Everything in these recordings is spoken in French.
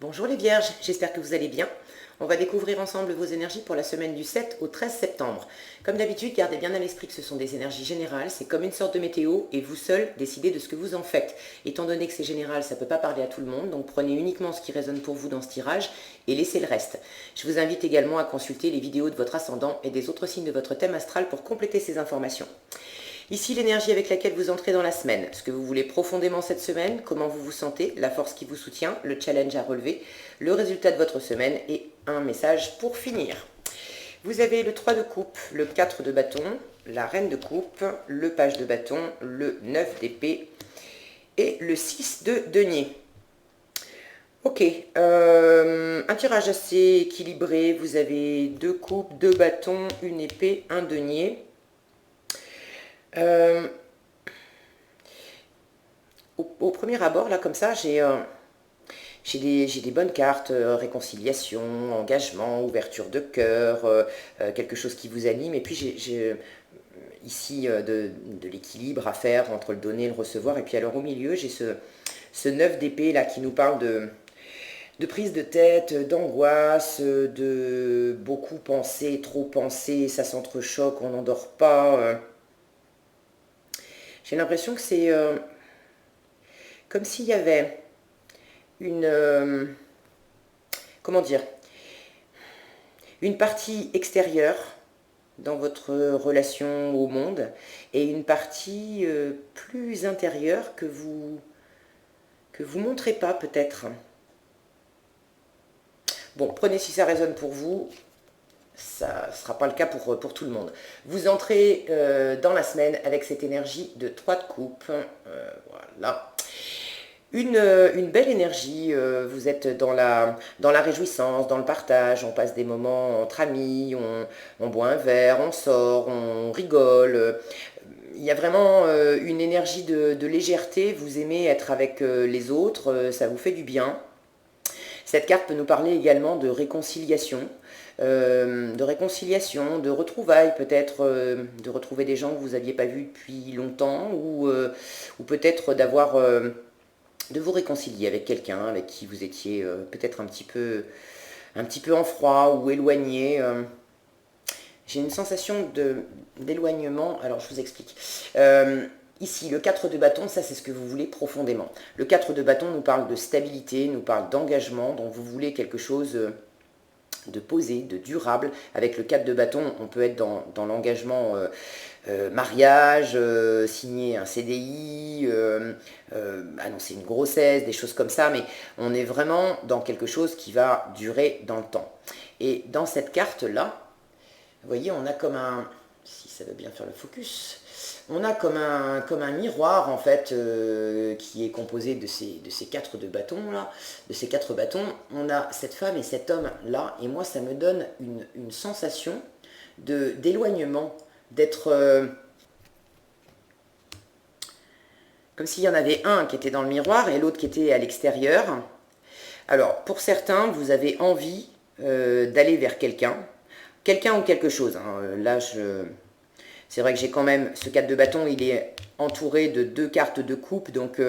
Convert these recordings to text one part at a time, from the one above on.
Bonjour les Vierges, j'espère que vous allez bien. On va découvrir ensemble vos énergies pour la semaine du 7 au 13 septembre. Comme d'habitude, gardez bien à l'esprit que ce sont des énergies générales, c'est comme une sorte de météo et vous seul décidez de ce que vous en faites. Étant donné que c'est général, ça ne peut pas parler à tout le monde, donc prenez uniquement ce qui résonne pour vous dans ce tirage et laissez le reste. Je vous invite également à consulter les vidéos de votre ascendant et des autres signes de votre thème astral pour compléter ces informations. Ici, l'énergie avec laquelle vous entrez dans la semaine, ce que vous voulez profondément cette semaine, comment vous vous sentez, la force qui vous soutient, le challenge à relever, le résultat de votre semaine et un message pour finir. Vous avez le 3 de coupe, le 4 de bâton, la reine de coupe, le page de bâton, le 9 d'épée et le 6 de denier. Ok, un tirage assez équilibré, vous avez 2 coupes, 2 bâtons, une épée, un denier. Au premier abord, là, comme ça, j'ai des bonnes cartes, réconciliation, engagement, ouverture de cœur, quelque chose qui vous anime. Et puis j'ai ici de l'équilibre à faire entre le donner et le recevoir. Et puis alors au milieu, j'ai ce 9 d'épée là qui nous parle de prise de tête, d'angoisse, de beaucoup penser, trop penser, ça s'entrechoque, on n'endort pas. J'ai l'impression que c'est comme s'il y avait une... comment dire, une partie extérieure dans votre relation au monde et une partie plus intérieure que vous montrez pas peut-être. Bon, prenez si ça résonne pour vous, ça ne sera pas le cas pour tout le monde. Vous entrez dans la semaine avec cette énergie de 3 de coupe, voilà. Une belle énergie, vous êtes dans la réjouissance, dans le partage, on passe des moments entre amis, on boit un verre, on sort, on rigole. Il y a vraiment une énergie de légèreté, vous aimez être avec les autres, ça vous fait du bien. Cette carte peut nous parler également de réconciliation, de retrouvailles peut-être, de retrouver des gens que vous n'aviez pas vus depuis longtemps, ou peut-être de vous réconcilier avec quelqu'un avec qui vous étiez peut-être un petit peu en froid ou éloigné. J'ai une sensation d'éloignement, alors je vous explique. Ici, le 4 de bâton, ça c'est ce que vous voulez profondément. Le 4 de bâton nous parle de stabilité, nous parle d'engagement, donc vous voulez quelque chose de posé, de durable. Avec le 4 de bâton, on peut être dans l'engagement mariage, signer un CDI, annoncer une grossesse, des choses comme ça, mais on est vraiment dans quelque chose qui va durer dans le temps. Et dans cette carte-là, vous voyez, on a comme un, si ça veut bien faire le focus, on a comme un miroir en fait qui est composé de ces 4 de bâtons là, de ces 4 bâtons. On a cette femme et cet homme là, et moi ça me donne une sensation d'éloignement, d'être comme s'il y en avait un qui était dans le miroir et l'autre qui était à l'extérieur. Alors pour certains, vous avez envie d'aller vers quelqu'un ou quelque chose. Hein. Là, c'est vrai que j'ai quand même ce 4 de bâton, il est entouré de 2 cartes de coupe, donc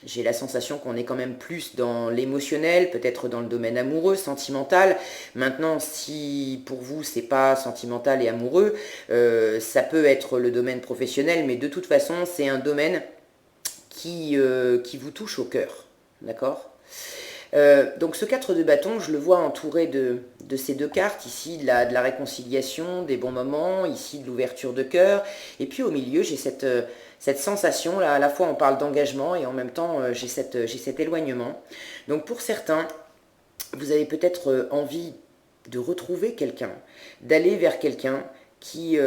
j'ai la sensation qu'on est quand même plus dans l'émotionnel, peut-être dans le domaine amoureux, sentimental. Maintenant, si pour vous c'est pas sentimental et amoureux, ça peut être le domaine professionnel, mais de toute façon c'est un domaine qui vous touche au cœur, d'accord ? Donc ce 4 de bâton, je le vois entouré de ces 2 cartes, ici de la réconciliation, des bons moments, ici de l'ouverture de cœur, et puis au milieu j'ai cette sensation, là à la fois on parle d'engagement et en même temps j'ai cet éloignement. Donc pour certains, vous avez peut-être envie de retrouver quelqu'un, d'aller vers quelqu'un qui est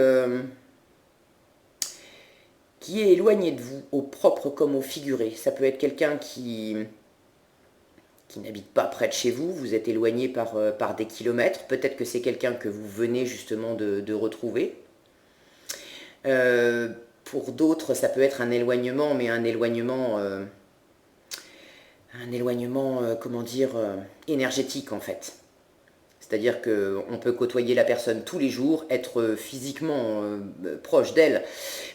éloigné de vous, au propre comme au figuré. Ça peut être quelqu'un qui n'habite pas près de chez vous, vous êtes éloigné par des kilomètres, peut-être que c'est quelqu'un que vous venez justement de retrouver. Pour d'autres, ça peut être un éloignement, mais un éloignement comment dire, énergétique en fait. C'est-à-dire qu'on peut côtoyer la personne tous les jours, être physiquement proche d'elle,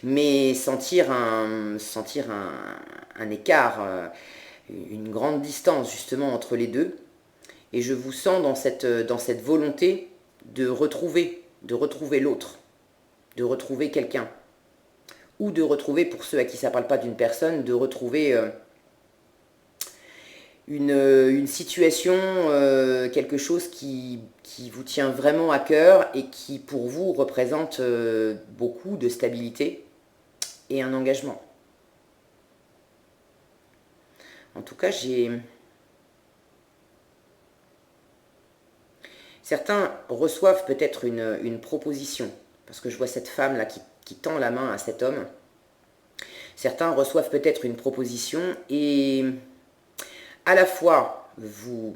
mais sentir un écart, une grande distance justement entre les deux. Et je vous sens dans cette volonté de retrouver l'autre, de retrouver quelqu'un. Ou de retrouver, pour ceux à qui ça ne parle pas d'une personne, de retrouver une situation, quelque chose qui vous tient vraiment à cœur et qui pour vous représente beaucoup de stabilité et un engagement. En tout cas, certains reçoivent peut-être une proposition, parce que je vois cette femme là qui tend la main à cet homme. Certains reçoivent peut-être une proposition et à la fois vous...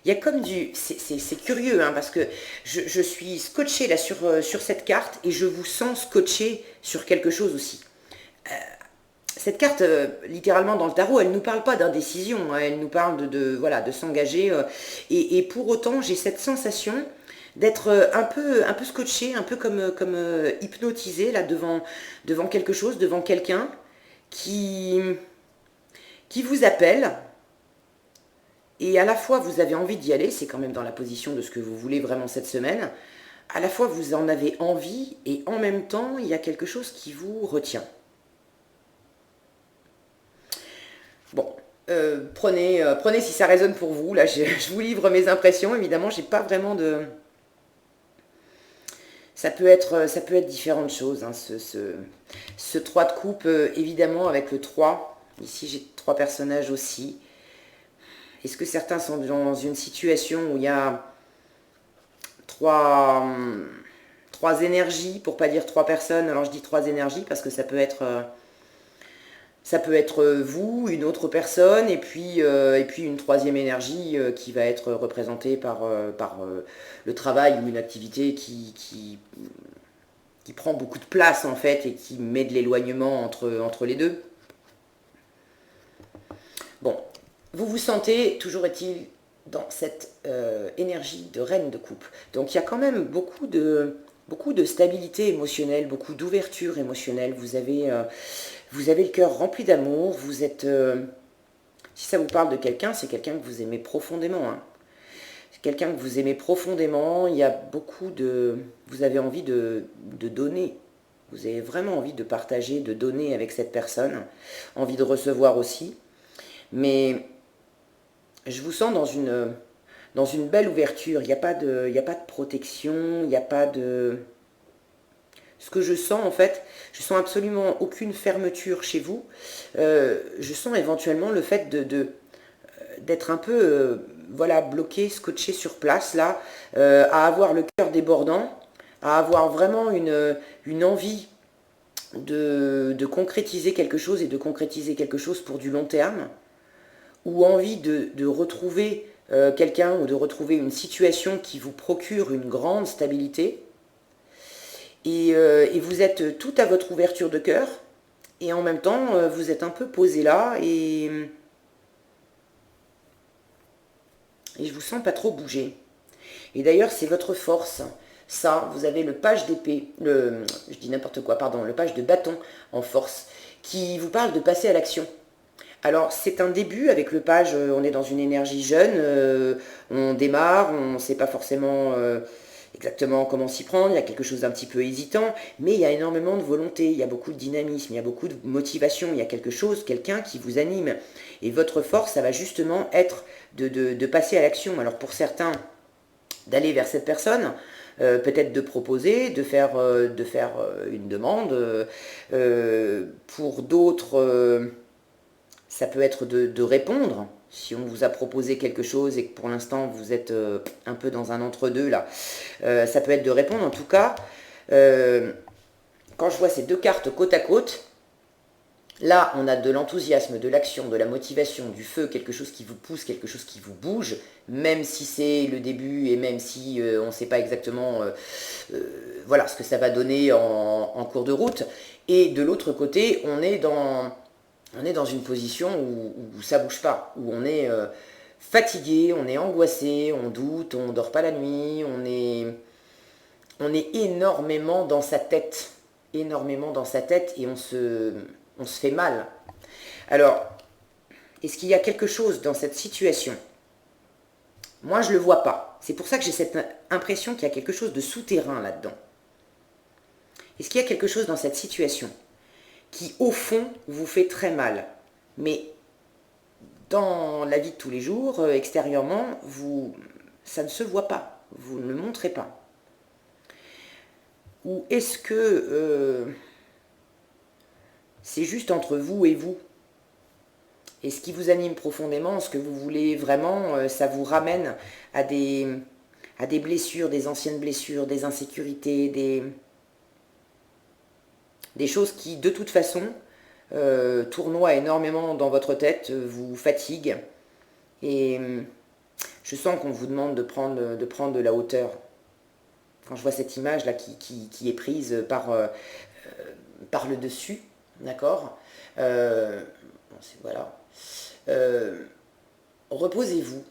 Il y a comme du... C'est curieux, hein, parce que je suis scotché là sur cette carte et je vous sens scotché sur quelque chose aussi. Cette carte, littéralement dans le tarot, elle ne nous parle pas d'indécision, hein, elle nous parle voilà, de s'engager. Et pour autant, j'ai cette sensation d'être un peu scotché, un peu comme hypnotisé là, devant quelque chose, devant quelqu'un qui vous appelle. Et à la fois, vous avez envie d'y aller, c'est quand même dans la position de ce que vous voulez vraiment cette semaine. À la fois, vous en avez envie et en même temps, il y a quelque chose qui vous retient. Bon, prenez si ça résonne pour vous. Là, je vous livre mes impressions. Évidemment, j'ai pas vraiment de... Ça peut être différentes choses. Hein, ce 3 de coupe, évidemment, avec le 3. Ici, j'ai 3 personnages aussi. Est-ce que certains sont dans une situation où il y a trois énergies, pour pas dire 3 personnes? Alors, je dis 3 énergies parce que ça peut être... vous, une autre personne, et puis une troisième énergie qui va être représentée par le travail ou une activité qui prend beaucoup de place en fait et qui met de l'éloignement entre les deux. Bon, vous vous sentez, toujours est-il, dans cette énergie de reine de coupe. Donc il y a quand même beaucoup de stabilité émotionnelle, beaucoup d'ouverture émotionnelle. Vous avez le cœur rempli d'amour, vous êtes... si ça vous parle de quelqu'un, c'est quelqu'un que vous aimez profondément. Hein. C'est quelqu'un que vous aimez profondément, il y a beaucoup de... Vous avez envie de donner. Vous avez vraiment envie de partager, de donner avec cette personne. Envie de recevoir aussi. Mais je vous sens dans une belle ouverture. Il n'y a pas de protection, il n'y a pas de... Ce que je sens en fait, je sens absolument aucune fermeture chez vous. Je sens éventuellement le fait d'être un peu voilà, bloqué, scotché sur place là, à avoir le cœur débordant, à avoir vraiment une envie de concrétiser quelque chose et de concrétiser quelque chose pour du long terme, ou envie de retrouver quelqu'un ou de retrouver une situation qui vous procure une grande stabilité. Et vous êtes tout à votre ouverture de cœur, et en même temps, vous êtes un peu posé là, et je vous sens pas trop bouger. Et d'ailleurs, c'est votre force. Ça, vous avez le page d'épée, je dis n'importe quoi, pardon, le page de bâton en force, qui vous parle de passer à l'action. Alors, c'est un début avec le page, on est dans une énergie jeune, on démarre, on ne sait pas forcément... exactement comment s'y prendre, il y a quelque chose d'un petit peu hésitant, mais il y a énormément de volonté, il y a beaucoup de dynamisme, il y a beaucoup de motivation, il y a quelque chose, quelqu'un qui vous anime. Et votre force, ça va justement être de passer à l'action. Alors pour certains, d'aller vers cette personne, peut-être de proposer, de faire une demande. Pour d'autres, ça peut être de répondre. Si on vous a proposé quelque chose et que pour l'instant vous êtes un peu dans un entre-deux là, ça peut être de répondre. En tout cas, quand je vois ces deux cartes côte à côte, là on a de l'enthousiasme, de l'action, de la motivation, du feu, quelque chose qui vous pousse, quelque chose qui vous bouge, même si c'est le début et même si on ne sait pas exactement voilà, ce que ça va donner en cours de route. Et de l'autre côté, on est dans une position où ça bouge pas, où on est fatigué, on est angoissé, on doute, on dort pas la nuit, on est énormément dans sa tête, et on se fait mal. Alors, Est-ce qu'il y a quelque chose dans cette situation? Moi, je ne le vois pas. C'est pour ça que j'ai cette impression qu'il y a quelque chose de souterrain là-dedans. Est-ce qu'il y a quelque chose dans cette situation qui, au fond, vous fait très mal, mais dans la vie de tous les jours, extérieurement, ça ne se voit pas, vous ne le montrez pas? Ou est-ce que c'est juste entre vous et vous? Et ce qui vous anime profondément, ce que vous voulez vraiment, ça vous ramène à des blessures, des anciennes blessures, des insécurités, des choses qui, de toute façon, tournoient énormément dans votre tête, vous fatiguent. Et je sens qu'on vous demande de prendre de la hauteur. Quand je vois cette image-là qui est prise par le dessus, d'accord, voilà. Reposez-vous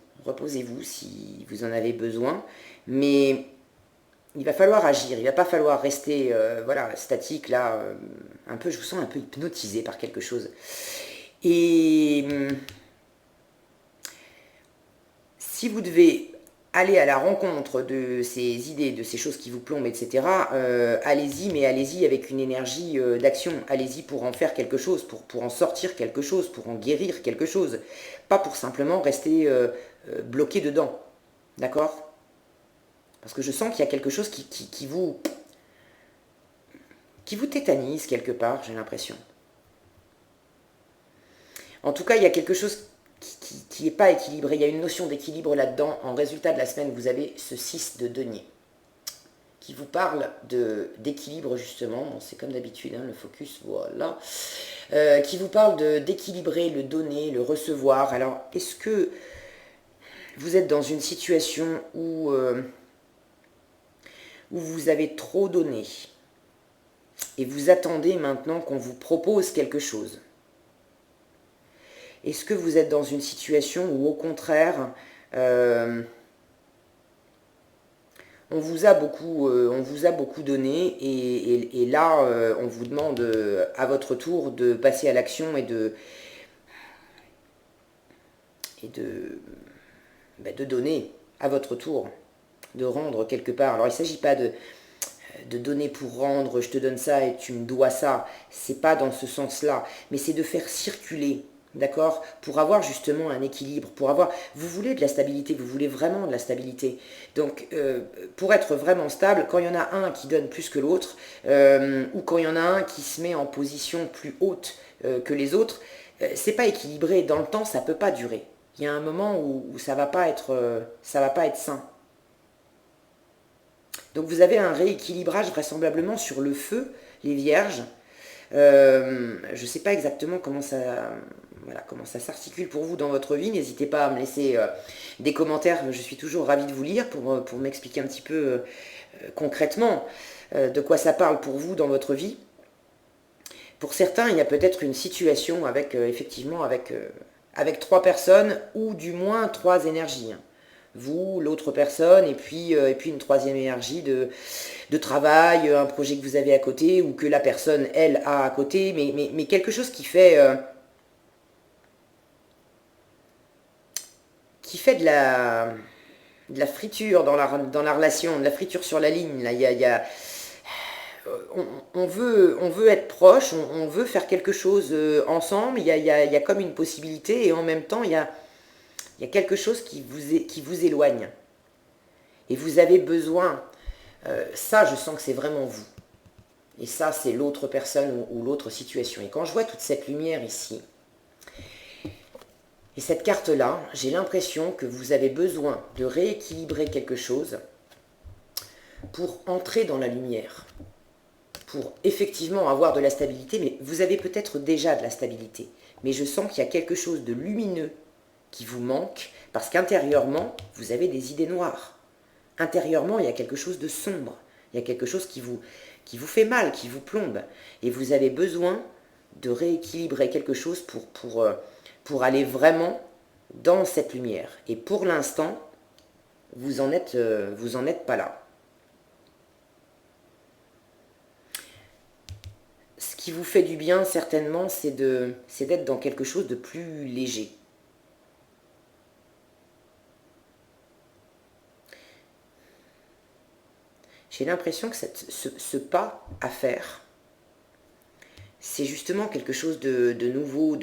si vous en avez besoin, mais il va falloir agir, il ne va pas falloir rester voilà, statique là, un peu, je vous sens un peu hypnotisé par quelque chose. Et si vous devez aller à la rencontre de ces idées, de ces choses qui vous plombent, etc., allez-y, mais allez-y avec une énergie d'action. Allez-y pour en faire quelque chose, pour en sortir quelque chose, pour en guérir quelque chose. Pas pour simplement rester bloqué dedans. D'accord? Parce que je sens qu'il y a quelque chose qui vous tétanise quelque part, j'ai l'impression. En tout cas, il y a quelque chose qui n'est pas équilibré. Il y a une notion d'équilibre là-dedans. En résultat de la semaine, vous avez ce 6 de denier qui vous parle d'équilibre justement. Bon, c'est comme d'habitude, hein, le focus, voilà. Qui vous parle d'équilibrer le donner, le recevoir. Alors, est-ce que vous êtes dans une situation où vous avez trop donné et vous attendez maintenant qu'on vous propose quelque chose? Est-ce que vous êtes dans une situation où, au contraire, on vous a beaucoup donné et là, on vous demande à votre tour de passer à l'action et de donner à votre tour, de rendre quelque part. Alors, il ne s'agit pas de donner pour rendre, je te donne ça et tu me dois ça. C'est pas dans ce sens-là, mais c'est de faire circuler. D'accord? Pour avoir justement un équilibre, vous voulez de la stabilité, vous voulez vraiment de la stabilité. Donc, pour être vraiment stable, quand il y en a un qui donne plus que l'autre, ou quand il y en a un qui se met en position plus haute que les autres, c'est pas équilibré. Dans le temps, ça peut pas durer. Il y a un moment où ça va pas être sain. Donc, vous avez un rééquilibrage vraisemblablement sur le feu, les vierges. Je ne sais pas exactement comment ça s'articule pour vous dans votre vie. N'hésitez pas à me laisser des commentaires. Je suis toujours ravie de vous lire pour m'expliquer un petit peu concrètement de quoi ça parle pour vous dans votre vie. Pour certains, il y a peut-être une situation effectivement avec 3 personnes ou du moins 3 énergies. Vous, l'autre personne, et puis une troisième énergie de travail, un projet que vous avez à côté, ou que la personne, elle, a à côté, mais quelque chose qui fait de la friture dans la relation, de la friture sur la ligne. Là, on veut être proche, on veut faire quelque chose ensemble, il y a comme une possibilité, et en même temps, il y a quelque chose qui vous éloigne. Et vous avez besoin, ça je sens que c'est vraiment vous. Et ça c'est l'autre personne ou l'autre situation. Et quand je vois toute cette lumière ici, et cette carte-là, j'ai l'impression que vous avez besoin de rééquilibrer quelque chose pour entrer dans la lumière. Pour effectivement avoir de la stabilité, mais vous avez peut-être déjà de la stabilité. Mais je sens qu'il y a quelque chose de lumineux qui vous manque, parce qu'intérieurement, vous avez des idées noires. Intérieurement, il y a quelque chose de sombre. Il y a quelque chose qui vous fait mal, qui vous plombe. Et vous avez besoin de rééquilibrer quelque chose pour aller vraiment dans cette lumière. Et pour l'instant, vous en êtes pas là. Ce qui vous fait du bien, certainement, c'est d'être dans quelque chose de plus léger. J'ai l'impression que ce pas à faire, c'est justement quelque chose de nouveau,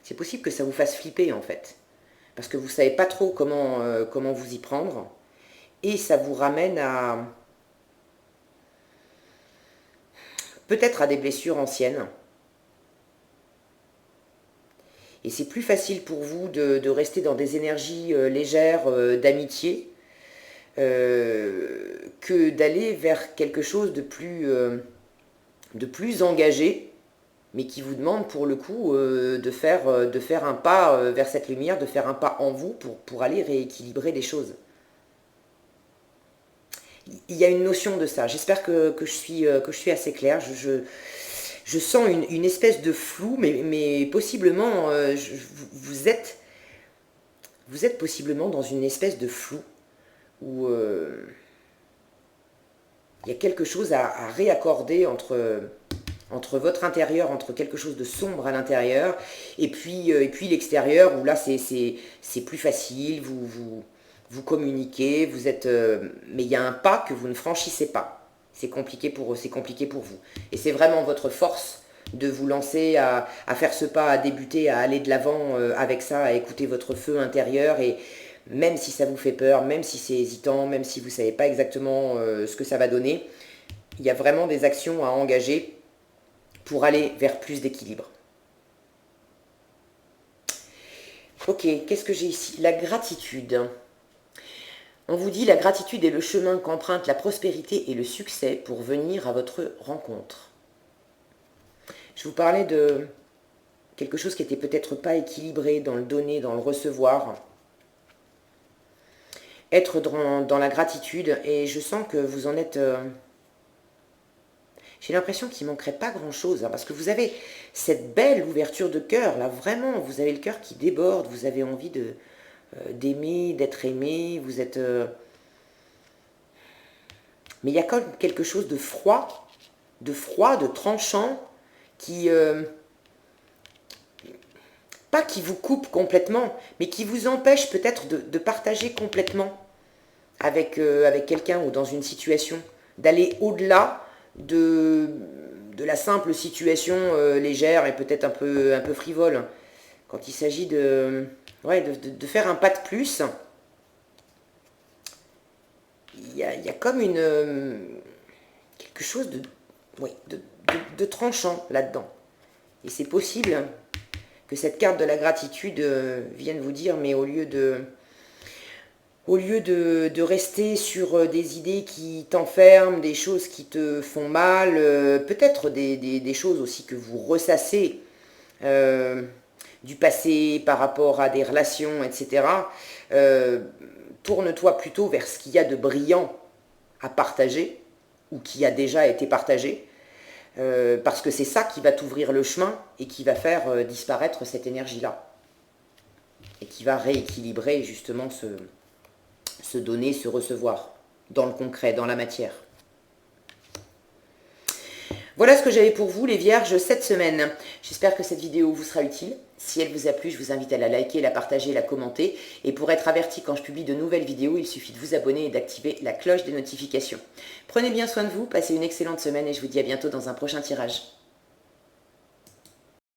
c'est possible que ça vous fasse flipper en fait. Parce que vous ne savez pas trop comment vous y prendre. Et ça vous ramène à peut-être à des blessures anciennes. Et c'est plus facile pour vous de rester dans des énergies légères d'amitié que d'aller vers quelque chose de plus engagé, mais qui vous demande pour le coup de faire un pas vers cette lumière, de faire un pas en vous pour aller rééquilibrer les choses. Il y a une notion de ça. J'espère que je suis assez claire. Je sens une espèce de flou, mais possiblement, vous êtes possiblement dans une espèce de flou où il y a quelque chose à réaccorder entre votre intérieur, entre quelque chose de sombre à l'intérieur, et puis l'extérieur, où là c'est plus facile, vous communiquez, vous êtes, mais il y a un pas que vous ne franchissez pas. C'est compliqué pour vous. Et c'est vraiment votre force de vous lancer à faire ce pas, à débuter, à aller de l'avant avec ça, à écouter votre feu intérieur. Et même si ça vous fait peur, même si c'est hésitant, même si vous ne savez pas exactement ce que ça va donner, il y a vraiment des actions à engager pour aller vers plus d'équilibre. Ok, qu'est-ce que j'ai ici? La gratitude. On vous dit la gratitude est le chemin qu'emprunte la prospérité et le succès pour venir à votre rencontre. Je vous parlais de quelque chose qui n'était peut-être pas équilibré dans le donner, dans le recevoir. Être dans la gratitude, et je sens que vous en êtes... j'ai l'impression qu'il ne manquerait pas grand-chose, hein, parce que vous avez cette belle ouverture de cœur, là, vraiment, vous avez le cœur qui déborde, vous avez envie d'aimer, d'être aimé, vous êtes... Mais il y a quand même quelque chose de froid, de tranchant, qui... pas qui vous coupe complètement, mais qui vous empêche peut-être de partager complètement avec quelqu'un ou dans une situation, d'aller au-delà de la simple situation légère et peut-être un peu frivole. Quand il s'agit de faire un pas de plus, il y a comme quelque chose de tranchant là-dedans. Et c'est possible que cette carte de la gratitude vienne vous dire, mais au lieu de rester sur des idées qui t'enferment, des choses qui te font mal, peut-être des choses aussi que vous ressassez du passé par rapport à des relations, etc. Tourne-toi plutôt vers ce qu'il y a de brillant à partager, ou qui a déjà été partagé, parce que c'est ça qui va t'ouvrir le chemin et qui va faire disparaître cette énergie-là. Et qui va rééquilibrer justement se donner, se recevoir, dans le concret, dans la matière. Voilà ce que j'avais pour vous, les Vierges, cette semaine. J'espère que cette vidéo vous sera utile. Si elle vous a plu, je vous invite à la liker, la partager, la commenter. Et pour être averti quand je publie de nouvelles vidéos, il suffit de vous abonner et d'activer la cloche des notifications. Prenez bien soin de vous, passez une excellente semaine et je vous dis à bientôt dans un prochain tirage.